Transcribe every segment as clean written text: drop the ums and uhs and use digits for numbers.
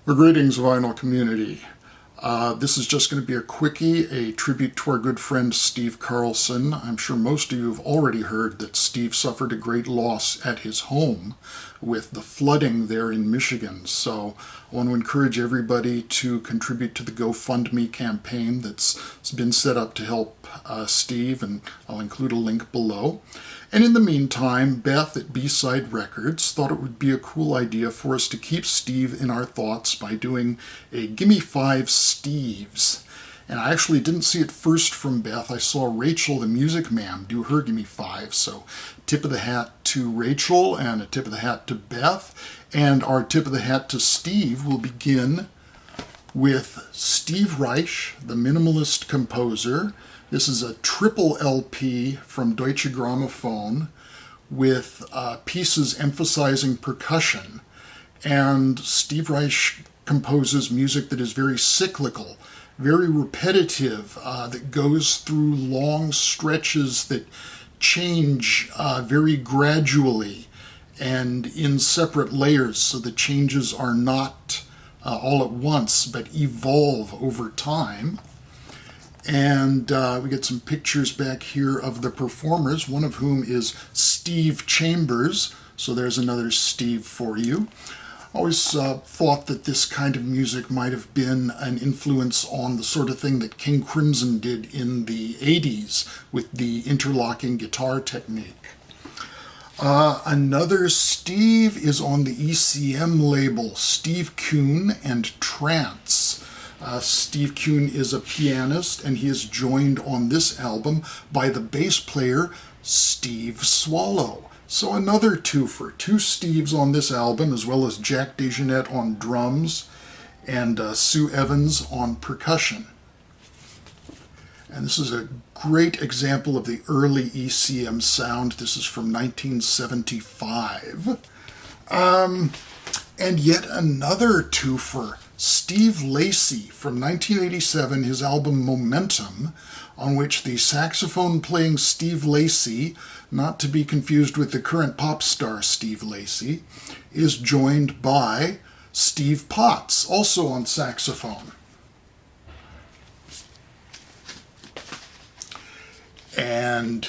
Well, greetings, vinyl community. This is just going to be a quickie, a tribute to our good friend Steve Carlson. I'm sure most of you have already heard that Steve suffered a great loss at his home with the flooding there in Michigan. So I want to encourage everybody to contribute to the GoFundMe campaign that's been set up to help Steve, and I'll include a link below. And in the meantime, Beth at B-Side Records thought it would be a cool idea for us to keep Steve in our thoughts by doing a Gimme 5 Steves. And I actually didn't see it first from Beth. I saw Rachel, the music man, do her Gimme 5. So tip of the hat to Rachel and a tip of the hat to Beth. And our tip of the hat to Steve will begin with Steve Reich, the minimalist composer. This is a triple LP from Deutsche Grammophon with pieces emphasizing percussion. And Steve Reich composes music that is very cyclical, very repetitive, that goes through long stretches that change very gradually and in separate layers, so the changes are not all at once but evolve over time. And we get some pictures back here of the performers, one of whom is Steve Chambers. So there's another Steve for you. Always thought that this kind of music might have been an influence on the sort of thing that King Crimson did in the 80s with the interlocking guitar technique. Another Steve is on the ECM label, Steve Kuhn and Trance. Steve Kuhn is a pianist, and he is joined on this album by the bass player Steve Swallow. So another twofer, two Steves on this album, as well as Jack DeJohnette on drums and Sue Evans on percussion. And this is a great example of the early ECM sound. This is from 1975. And yet another twofer, Steve Lacy from 1987, his album Momentum, on which the saxophone-playing Steve Lacy, not to be confused with the current pop star Steve Lacy, is joined by Steve Potts, also on saxophone. And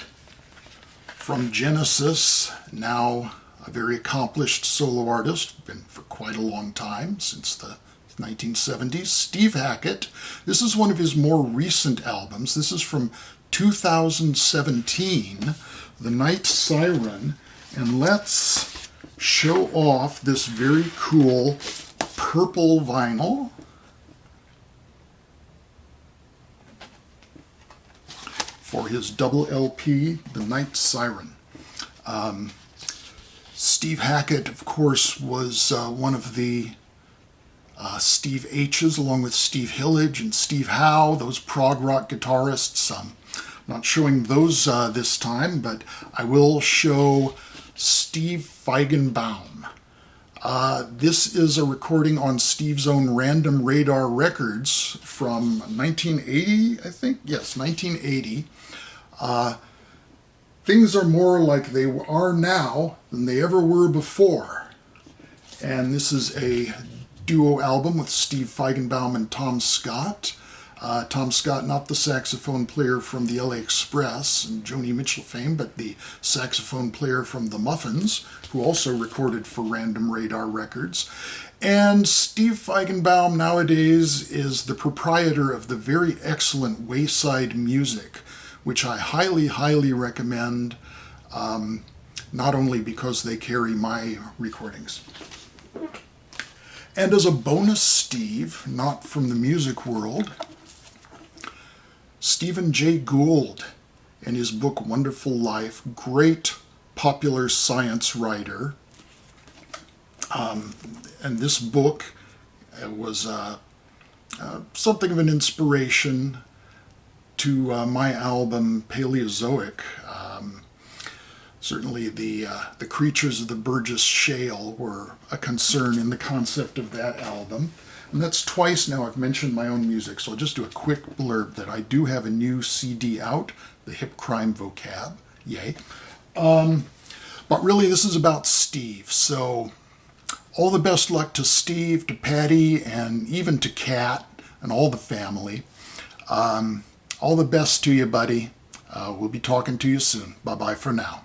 from Genesis, now a very accomplished solo artist, been for quite a long time, since the 1970s, Steve Hackett. This is one of his more recent albums. This is from 2017, The Night Siren. And let's show off this very cool purple vinyl. For his double LP, The Night Siren. Steve Hackett, of course, was one of the Steve H's, along with Steve Hillage and Steve Howe, those prog rock guitarists. I'm not showing those this time, but I will show Steve Feigenbaum. This is a recording on Steve's own Random Radar Records from 1980, I think? Yes, 1980. Things are more like they are now than they ever were before. And this is a duo album with Steve Feigenbaum and Tom Scott. Tom Scott, not the saxophone player from the LA Express and Joni Mitchell fame, but the saxophone player from the Muffins, who also recorded for Random Radar Records. And Steve Feigenbaum nowadays is the proprietor of the very excellent Wayside Music, which I highly, highly recommend, not only because they carry my recordings. And as a bonus Steve, not from the music world, Stephen Jay Gould, in his book Wonderful Life, great popular science writer. And this book was something of an inspiration to my album Paleozoic. Certainly the creatures of the Burgess Shale were a concern in the concept of that album. And that's twice now I've mentioned my own music, so I'll just do a quick blurb that I do have a new CD out, the Hip Crime Vocab, yay. But really this is about Steve, so All the best luck to Steve, to Patty, and even to Kat and all the family. All the best to you, buddy. We'll be talking to you soon. Bye-bye for now.